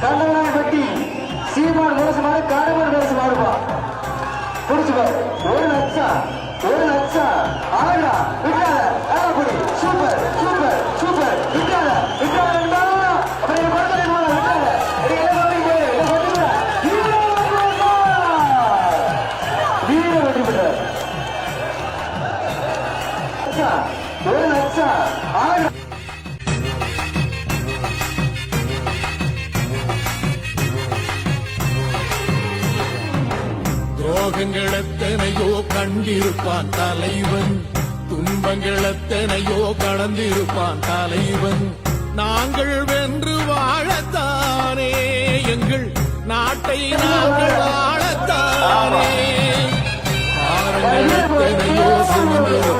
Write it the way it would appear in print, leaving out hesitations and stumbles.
கண்டவனாம்பட்டி சீமான் முரசு மாடு காரமன் முரசு மாடுப்பா புடிச்சுக்கோ. 1,00,000 ஆகா விட்டாத ஆகப்படி சூப்பர் சூப்பர் சூப்பர் விட்டாத விட்டாத அப்புறம் என் குழந்தை விட்டாத வீர வெற்றி பெற்றார். 1,00,000 ஆகா துரோகங்கள் எத்தனையோ கண்டிருப்பான் தலைவன், துன்பங்கள் எத்தனையோ கடந்திருப்பான் தலைவன். நாங்கள் வென்று வாழத்தானே எங்கள் நாட்டை நாங்கள் ஆளத்தானே. பாரங்கள் எத்தனையோ சுமந்திருப்பான்